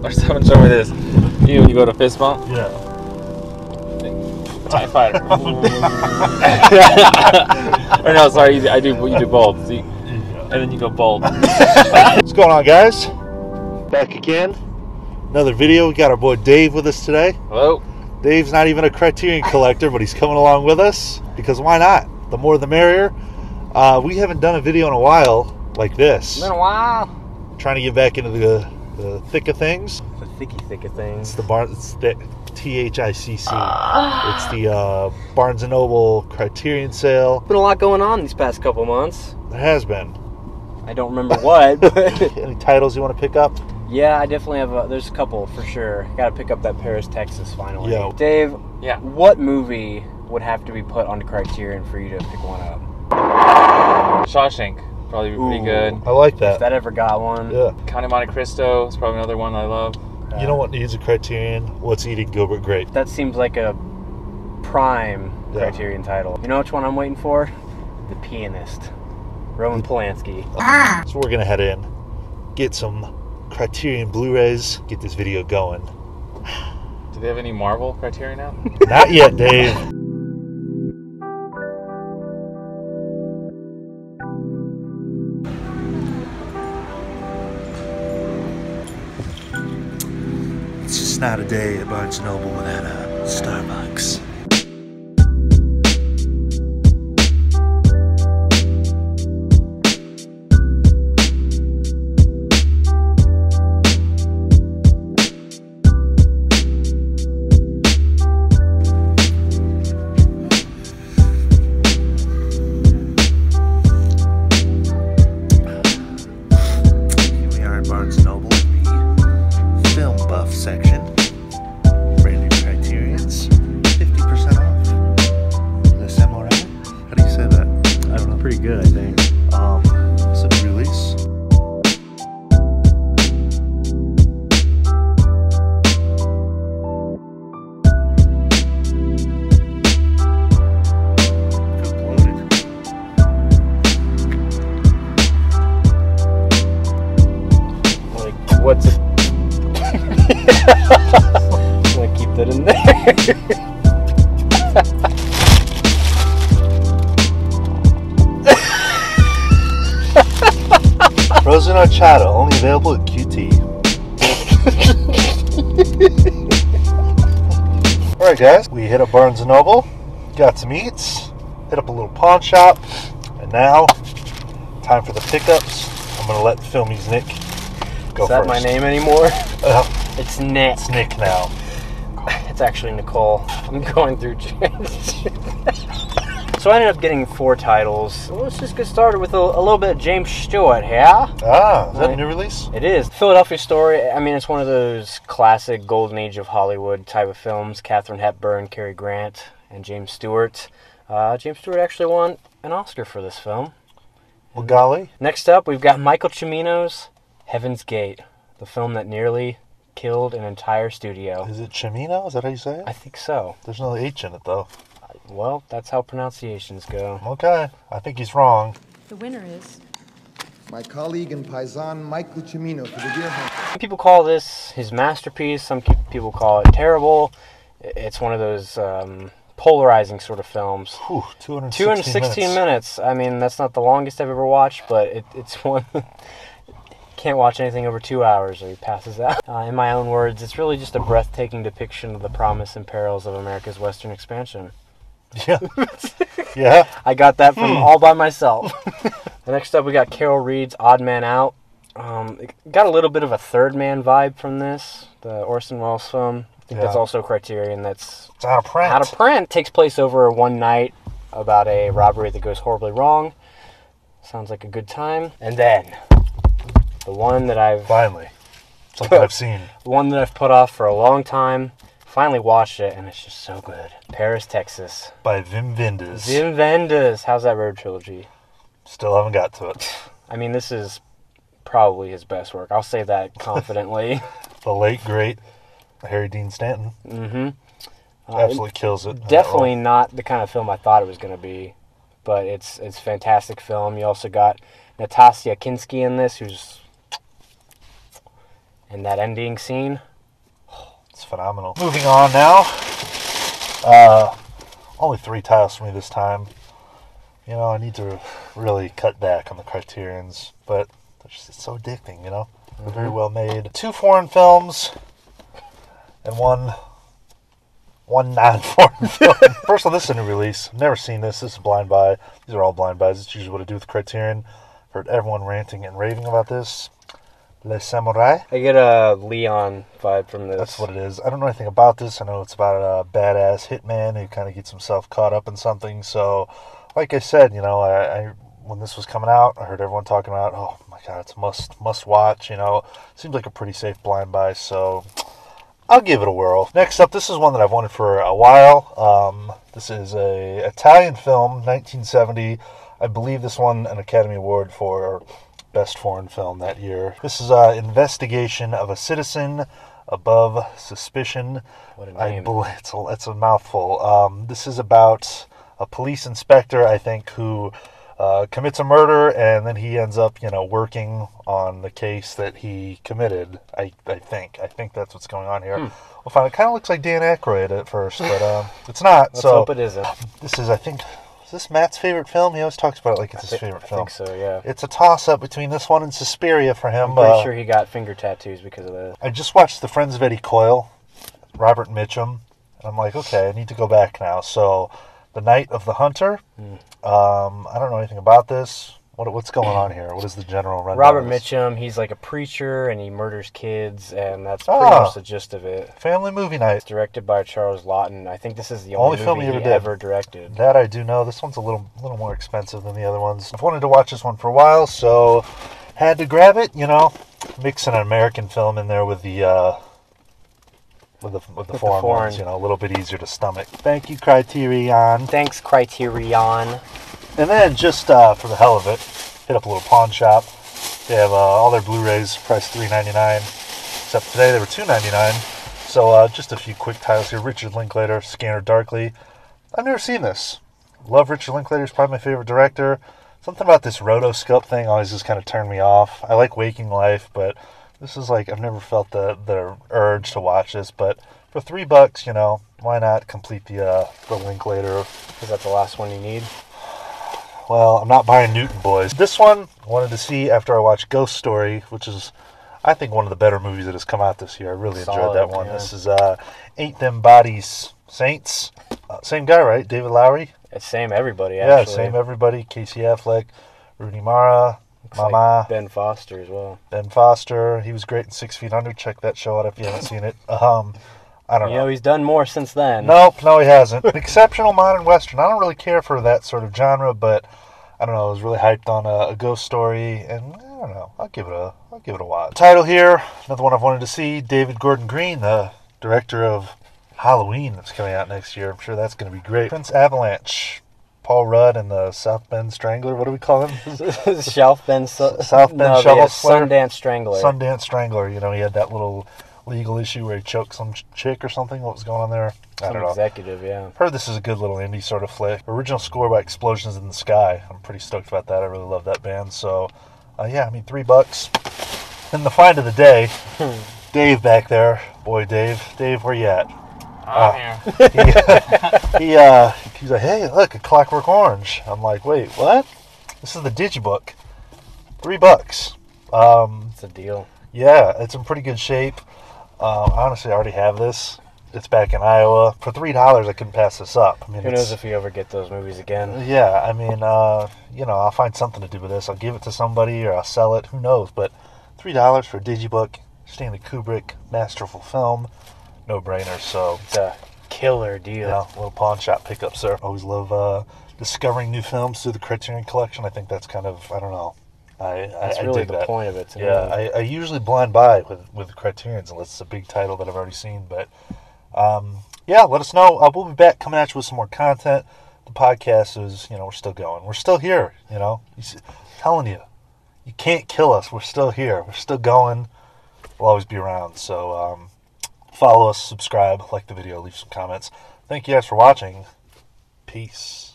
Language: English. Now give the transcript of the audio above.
Or someone show me this. You go to fist bump? Yeah. TIE Fighter. Or no, sorry, you do both. See? And then you go bold. What's going on, guys? Back again. Another video. We got our boy Dave with us today. Hello. Dave's not even a Criterion collector, but he's coming along with us because why not? The more the merrier. We haven't done a video in a while like this. It's been a while. Trying to get back into the thick of things. The thick of things. It's the THICC. It's the Barnes & Noble Criterion sale. Been a lot going on these past couple months. There has been. I don't remember what, but Any titles you want to pick up? yeah, I definitely have. There's a couple for sure. Got to pick up that Paris, Texas finally. Yeah. Dave. Yeah. What movie would have to be put on Criterion for you to pick one up? Shawshank. Probably be pretty good. I like If that. that ever got one. Yeah. Count of Monte Cristo is probably another one I love. You know what needs a Criterion? What's Eating Gilbert Grape? That seems like a prime Yeah. Criterion title. You know which one I'm waiting for? The Pianist. Roman Polanski. So we're going to head in, get some Criterion Blu-rays, get this video going. Do they have any Marvel Criterion now? Not yet, Dave. It's just not a day at Barnes & Noble without a Starbucks. Section. Brand new Criterions. 50% off. Le Samurai? How do you say that? I don't know. Pretty good, I think. Is it a release? Feels bloated. Like, what's it? I'm gonna keep that in there. Frozen horchata, only available at QT. Alright guys, we hit up Barnes & Noble, got some eats, hit up a little pawn shop, and now, time for the pickups. I'm going to let Filmies Nick go Is that first. my name anymore? It's Nick. It's Nick now. It's actually Nicole. I'm going through change. So I ended up getting 4 titles. Let's just get started with a little bit of James Stewart here. Ah, is that a new release? It is. Philadelphia Story, I mean, it's one of those classic golden age of Hollywood type of films. Katharine Hepburn, Cary Grant, and James Stewart. James Stewart actually won an Oscar for this film. Well, golly. Next up, we've got Michael Cimino's Heaven's Gate, the film that nearly killed an entire studio. Is it Cimino? Is that how you say it? I think so. There's no H in it, though. Well, that's how pronunciations go. Okay, I think he's wrong. The winner is my colleague and paisan Michael Cimino for the Deer Hunt. Some people call this his masterpiece. Some people call it terrible. It's one of those polarizing sort of films. Whew, 216 minutes. I mean, that's not the longest I've ever watched, but it's one... Can't watch anything over 2 hours or he passes out. In my own words, it's really just a breathtaking depiction of the promise and perils of America's Western expansion. Yeah. Yeah. I got that from all by myself. Next up, we got Carol Reed's Odd Man Out. It got a little bit of a Third Man vibe from this, the Orson Welles film. I think that's also Criterion. It's out of print. Out of print. It takes place over one night about a robbery that goes horribly wrong. Sounds like a good time. And then, the one that I've... Finally. Something I've seen. The one that I've put off for a long time. Finally watched it, and it's just so good. Paris, Texas. By Wim Wenders. Wim Wenders. How's that road trilogy? Still haven't got to it. I mean, this is probably his best work. I'll say that confidently. The late, great Harry Dean Stanton. Mm-hmm. Absolutely kills it. Definitely not the kind of film I thought it was going to be, but it's a fantastic film. You also got Natasha Kinski in this, who's And that ending scene. It's phenomenal. Moving on now. Only 3 titles for me this time. You know, I need to really cut back on the Criterions, but it's so addicting, you know? They're very well made. 2 foreign films and one non-foreign film. First one, this is a new release. Never seen this. This is blind buy. These are all blind buys. It's usually what I do with Criterion. Heard everyone ranting and raving about this. Le Samurai. I get a Leon vibe from this. That's what it is. I don't know anything about this. I know it's about a badass hitman who kind of gets himself caught up in something. So, like I said, you know, I when this was coming out, I heard everyone talking about, oh my god, it's a must watch. You know, seems like a pretty safe blind buy. So, I'll give it a whirl. Next up, this is one that I've wanted for a while. This is a Italian film, 1970. I believe this won an Academy Award for Best Foreign Film that year. This is Investigation of a Citizen Above Suspicion. What a name. It's a mouthful. This is about a police inspector, I think, who commits a murder, and then he ends up, you know, working on the case that he committed. I think that's what's going on here. We'll find. It kind of looks like Dan Aykroyd at first, but it's not. Let's hope it isn't. This is, I think. Is this Matt's favorite film? He always talks about it like it's his favorite film. I think so, yeah. It's a toss-up between this one and Suspiria for him. I'm pretty sure he got finger tattoos because of this. I just watched The Friends of Eddie Coyle, Robert Mitchum, and I'm like, okay, I need to go back now. So, The Night of the Hunter. I don't know anything about this. What's going on here? What is the general rundown? Robert Mitchum, he's like a preacher, and he murders kids, and that's pretty much the gist of it. Family movie night. It's directed by Charles Laughton. I think this is the only film he ever directed. That I do know. This one's a little more expensive than the other ones. I've wanted to watch this one for a while, so had to grab it. You know, mixing an American film in there with the foreign ones. You know, a little bit easier to stomach. Thank you, Criterion. Thanks, Criterion. And then, just for the hell of it, hit up a little pawn shop. They have all their Blu-rays priced $3.99. Except today they were $2.99. So just a few quick titles here. Richard Linklater, Scanner Darkly. I've never seen this. Love Richard Linklater. He's probably my favorite director. Something about this rotoscope thing always just kind of turned me off. I like Waking Life, but this is like, I've never felt the urge to watch this. But for $3, you know, why not complete the Linklater? Is that the last one you need? Well, I'm not buying Newton Boys. This one, I wanted to see after I watched Ghost Story, which is, I think, one of the better movies that has come out this year. I really enjoyed that one. Yeah. This is Ain't Them Bodies Saints. Same guy, right? David Lowery? It's same everybody, actually. Yeah, same everybody. Casey Affleck, Rooney Mara, Looks Mama. like Ben Foster as well. Ben Foster. He was great in 6 Feet Under. Check that show out if you haven't seen it. I don't know. You know, he's done more since then. Nope, no he hasn't. An exceptional modern Western. I don't really care for that sort of genre, but I don't know, I was really hyped on a Ghost Story, and I don't know, I'll give it a watch. Title here, another one I've wanted to see, David Gordon Green, the director of Halloween that's coming out next year. I'm sure that's going to be great. Prince Avalanche, Paul Rudd and the South Bend Strangler, what do we call him? South Bend Shovel Slayer? Sundance Strangler. Sundance Strangler, you know, he had that little legal issue where he choked some chick or something. What was going on there? I don't know. Executive, yeah. Heard this is a good little indie sort of flick. Original score by Explosions in the Sky. I'm pretty stoked about that. I really love that band. So, yeah, I mean, $3. And the find of the day, Dave back there. Boy, Dave. Dave, where you at? I'm here. He's like, hey, look, a Clockwork Orange. I'm like, wait, what? This is the Digibook. $3. It's a deal. Yeah, it's in pretty good shape. Honestly, I already have this. It's back in Iowa. For $3, I couldn't pass this up. I mean, who knows if you ever get those movies again? Yeah, I mean, you know, I'll find something to do with this. I'll give it to somebody or I'll sell it. Who knows? But $3 for a Digibook, Stanley Kubrick, masterful film, no brainer. So it's a killer deal. Yeah, little pawn shop pickup, sir. Always love discovering new films through the Criterion Collection. I think that's kind of, I don't know. That's really the point of it to me. Yeah, I usually blind buy with Criterions unless it's a big title that I've already seen. But yeah, let us know. We'll be back coming at you with some more content. The podcast is, you know, we're still going. We're still here, you know. Telling you, you can't kill us. We're still here. We're still going. We'll always be around. So follow us, subscribe, like the video, leave some comments. Thank you guys for watching. Peace.